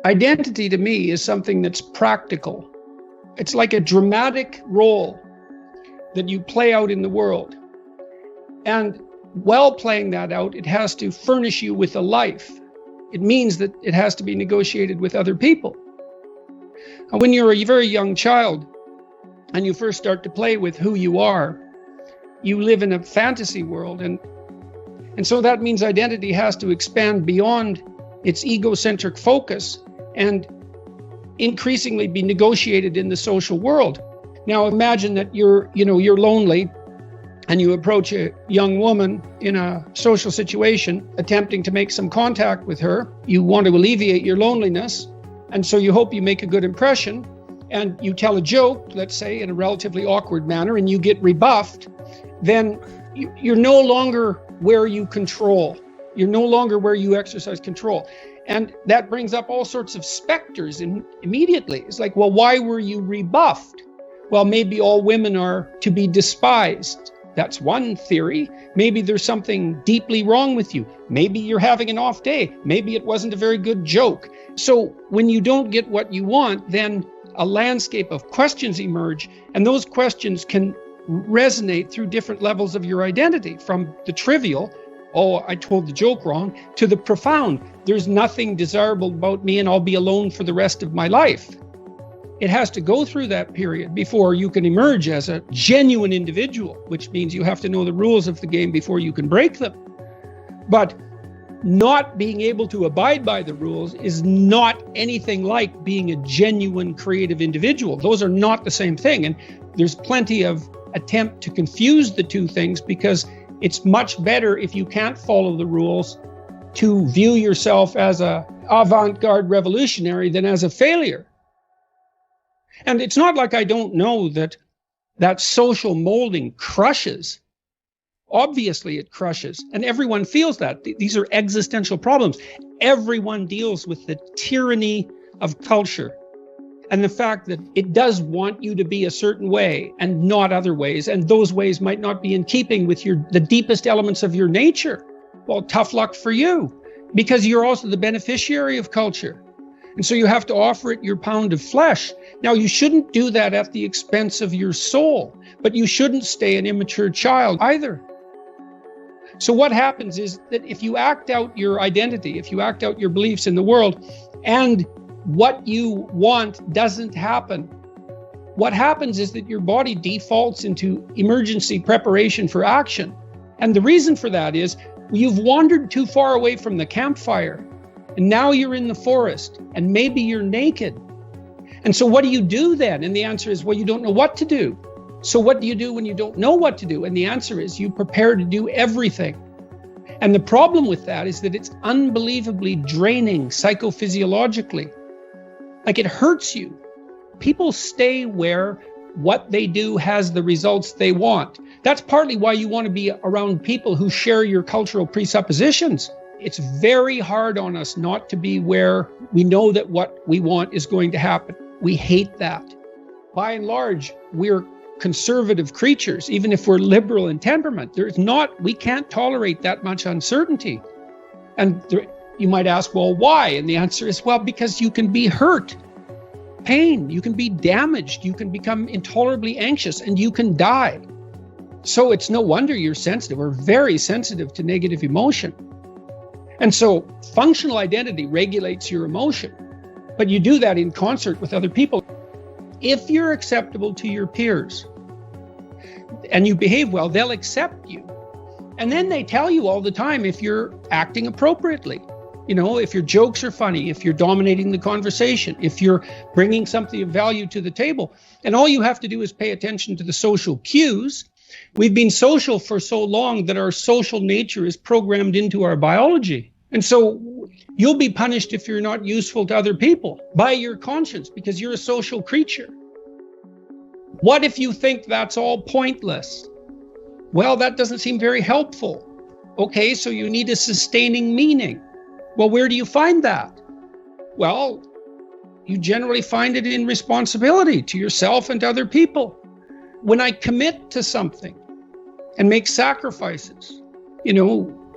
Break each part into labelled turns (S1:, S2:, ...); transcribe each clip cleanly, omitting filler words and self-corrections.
S1: Identity to me is something that's practical. It's like a dramatic role that you play out in the world. And while playing that out, it has to furnish you with a life. It means that it has to be negotiated with other people. And when you're a very young child and you first start to play with who you are, you live in a fantasy world. And so that means identity has to expand beyond its egocentric focus and increasingly be negotiated in the social world. Now imagine that you're lonely and you approach a young woman in a social situation, attempting to make some contact with her. You want to alleviate your loneliness, and so you hope you make a good impression, and you tell a joke, let's say, in a relatively awkward manner, and you get rebuffed. Then you're no longer where you control. You're no longer where you exercise control. And that brings up all sorts of specters immediately. It's like, well, why were you rebuffed? Well, maybe all women are to be despised. That's one theory. Maybe there's something deeply wrong with you. Maybe you're having an off day. Maybe it wasn't a very good joke. So when you don't get what you want, then a landscape of questions emerge, and those questions can resonate through different levels of your identity, from the trivial, oh, I told the joke wrong, to the profound, there's nothing desirable about me and I'll be alone for the rest of my life. It has to go through that period before you can emerge as a genuine individual, which means you have to know the rules of the game before you can break them. But not being able to abide by the rules is not anything like being a genuine creative individual. Those are not the same thing. And there's plenty of attempt to confuse the two things, because it's much better, if you can't follow the rules, to view yourself as a avant-garde revolutionary than as a failure. And it's not like I don't know that social molding crushes. Obviously it crushes, and everyone feels that. These are existential problems. Everyone deals with the tyranny of culture and the fact that it does want you to be a certain way and not other ways, and those ways might not be in keeping with the deepest elements of your nature. Well, tough luck for you, because you're also the beneficiary of culture. And so you have to offer it your pound of flesh. Now, you shouldn't do that at the expense of your soul, but you shouldn't stay an immature child either. So what happens is that if you act out your identity, if you act out your beliefs in the world, and what you want doesn't happen, what happens is that your body defaults into emergency preparation for action. And the reason for that is you've wandered too far away from the campfire, and now you're in the forest, and maybe you're naked. And so what do you do then? And the answer is, well, you don't know what to do. So what do you do when you don't know what to do? And the answer is, you prepare to do everything. And the problem with that is that it's unbelievably draining psychophysiologically. Like, it hurts you. People stay where what they do has the results they want. That's partly why you want to be around people who share your cultural presuppositions. It's very hard on us not to be where we know that what we want is going to happen. We hate that. By and large, we're conservative creatures, even if we're liberal in temperament. We can't tolerate that much uncertainty. And you might ask, well, why? And the answer is, well, because you can be hurt, pain, you can be damaged, you can become intolerably anxious, and you can die. So it's no wonder you're sensitive, or very sensitive, to negative emotion. And so functional identity regulates your emotion, but you do that in concert with other people. If you're acceptable to your peers and you behave well, they'll accept you. And then they tell you all the time if you're acting appropriately. If your jokes are funny, if you're dominating the conversation, if you're bringing something of value to the table. And all you have to do is pay attention to the social cues. We've been social for so long that our social nature is programmed into our biology. And so you'll be punished if you're not useful to other people by your conscience, because you're a social creature. What if you think that's all pointless? Well, that doesn't seem very helpful. Okay, so you need a sustaining meaning. Well, where do you find that? Well, you generally find it in responsibility to yourself and to other people. When I commit to something and make sacrifices,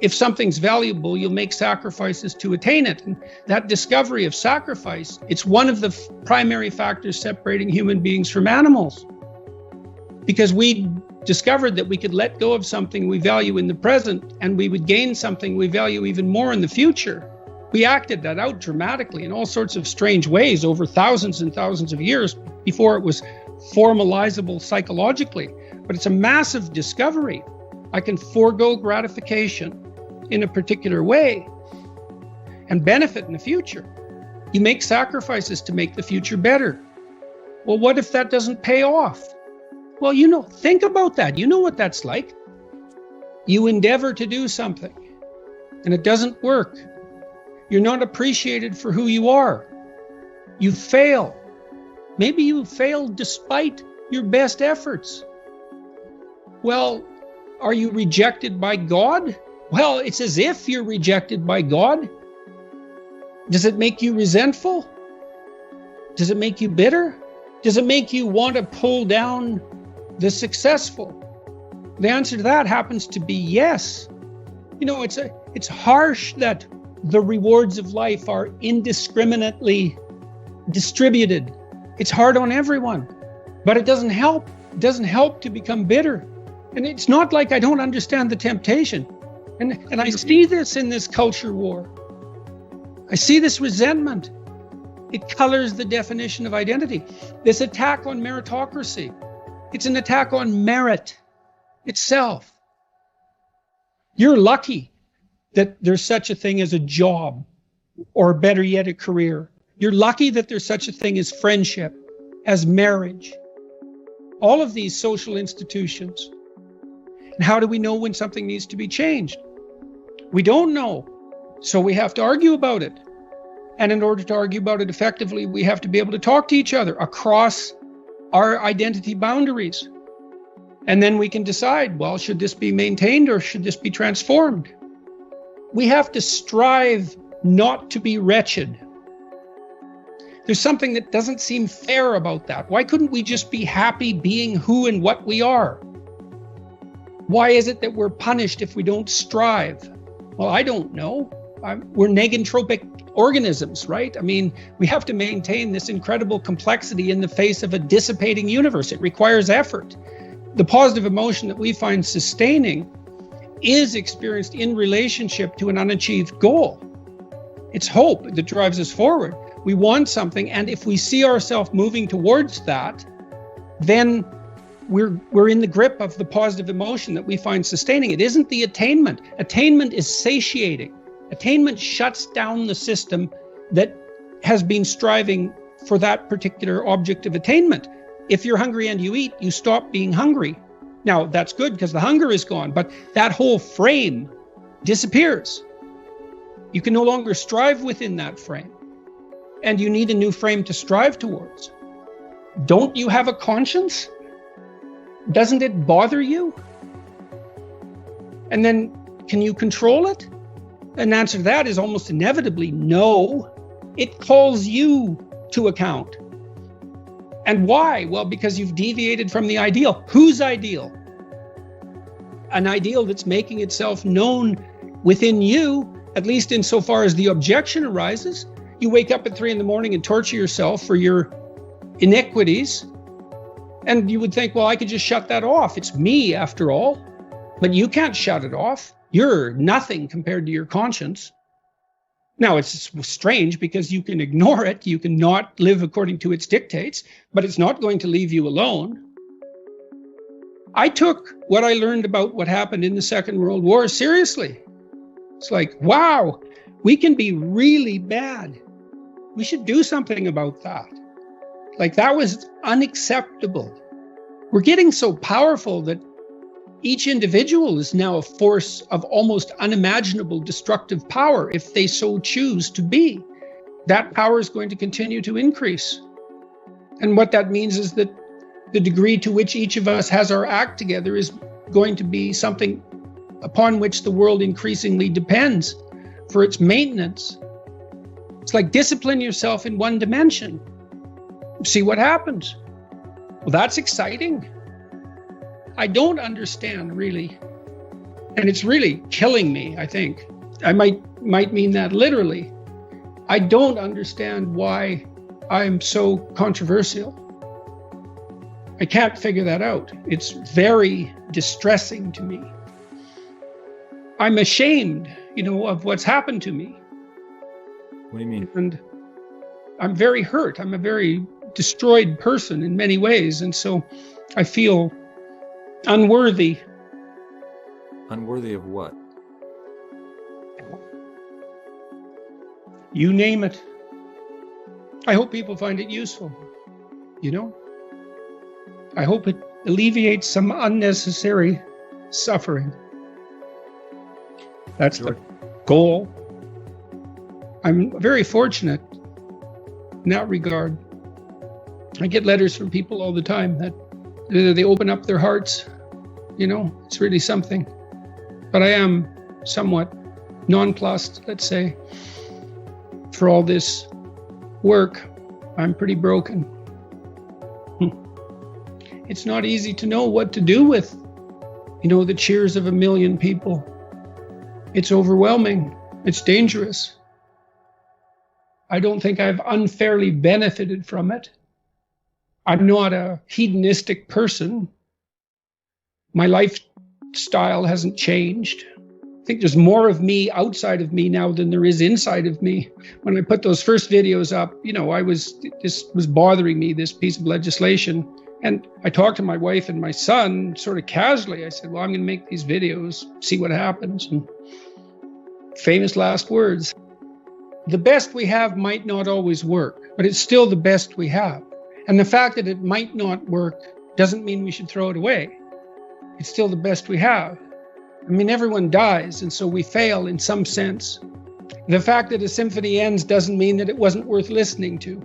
S1: if something's valuable, you'll make sacrifices to attain it. And that discovery of sacrifice, it's one of the primary factors separating human beings from animals. Because we discovered that we could let go of something we value in the present, and we would gain something we value even more in the future. We acted that out dramatically in all sorts of strange ways over thousands and thousands of years before it was formalizable psychologically. But it's a massive discovery. I can forego gratification in a particular way and benefit in the future. You make sacrifices to make the future better. Well, what if that doesn't pay off? Well, think about that. You know what that's like. You endeavor to do something and it doesn't work. You're not appreciated for who you are. You fail. Maybe you failed despite your best efforts. Well, are you rejected by God? Well, it's as if you're rejected by God. Does it make you resentful? Does it make you bitter? Does it make you want to pull down the successful? The answer to that happens to be yes. It's harsh that the rewards of life are indiscriminately distributed. It's hard on everyone, but it doesn't help. It doesn't help to become bitter. And it's not like I don't understand the temptation. And I see this in this culture war. I see this resentment. It colors the definition of identity. This attack on meritocracy. It's an attack on merit itself. You're lucky that there's such a thing as a job, or better yet, a career. You're lucky that there's such a thing as friendship, as marriage. All of these social institutions. And how do we know when something needs to be changed? We don't know. So we have to argue about it. And in order to argue about it effectively, we have to be able to talk to each other across our identity boundaries. And then we can decide, well, should this be maintained or should this be transformed? We have to strive not to be wretched. There's something that doesn't seem fair about that. Why couldn't we just be happy being who and what we are? Why is it that we're punished if we don't strive? Well, I don't know. We're negentropic organisms, right? I mean, we have to maintain this incredible complexity in the face of a dissipating universe. It requires effort. The positive emotion that we find sustaining is experienced in relationship to an unachieved goal. It's hope that drives us forward. We want something, and if we see ourselves moving towards that, then we're in the grip of the positive emotion that we find sustaining. It isn't the attainment. Attainment is satiating. Attainment shuts down the system that has been striving for that particular object of attainment. If you're hungry and you eat, you stop being hungry. Now, that's good because the hunger is gone, but that whole frame disappears. You can no longer strive within that frame, and you need a new frame to strive towards. Don't you have a conscience? Doesn't it bother you? And then, can you control it? An answer to that is almost inevitably no. It calls you to account. And why? Well, because you've deviated from the ideal. Whose ideal? An ideal that's making itself known within you, at least insofar as the objection arises. You wake up at 3 a.m. and torture yourself for your iniquities. And you would think, well, I could just shut that off. It's me, after all. But you can't shut it off. You're nothing compared to your conscience. Now, it's strange because you can ignore it. You can not live according to its dictates, but it's not going to leave you alone. I took what I learned about what happened in the Second World War seriously. It's like, wow, we can be really bad. We should do something about that. Like, that was unacceptable. We're getting so powerful that each individual is now a force of almost unimaginable destructive power if they so choose to be. That power is going to continue to increase. And what that means is that the degree to which each of us has our act together is going to be something upon which the world increasingly depends for its maintenance. It's like discipline yourself in one dimension. See what happens. Well, that's exciting. I don't understand, really. And it's really killing me, I think. I might mean that literally. I don't understand why I'm so controversial. I can't figure that out. It's very distressing to me. I'm ashamed, of what's happened to me.
S2: What do you mean?
S1: And I'm very hurt. I'm a very destroyed person in many ways. And so I feel unworthy.
S2: Unworthy of what?
S1: You name it. I hope people find it useful, I hope it alleviates some unnecessary suffering. That's the goal. I'm very fortunate in that regard. I get letters from people all the time that they open up their hearts. It's really something. But I am somewhat nonplussed, let's say, for all this work. I'm pretty broken. It's not easy to know what to do with, the cheers of 1 million people. It's overwhelming. It's dangerous. I don't think I've unfairly benefited from it. I'm not a hedonistic person. My lifestyle hasn't changed. I think there's more of me outside of me now than there is inside of me. When I put those first videos up, this was bothering me, this piece of legislation. And I talked to my wife and my son sort of casually. I said, well, I'm going to make these videos, see what happens. And famous last words. The best we have might not always work, but it's still the best we have. And the fact that it might not work doesn't mean we should throw it away. It's still the best we have. Everyone dies, and so we fail in some sense. The fact that a symphony ends doesn't mean that it wasn't worth listening to.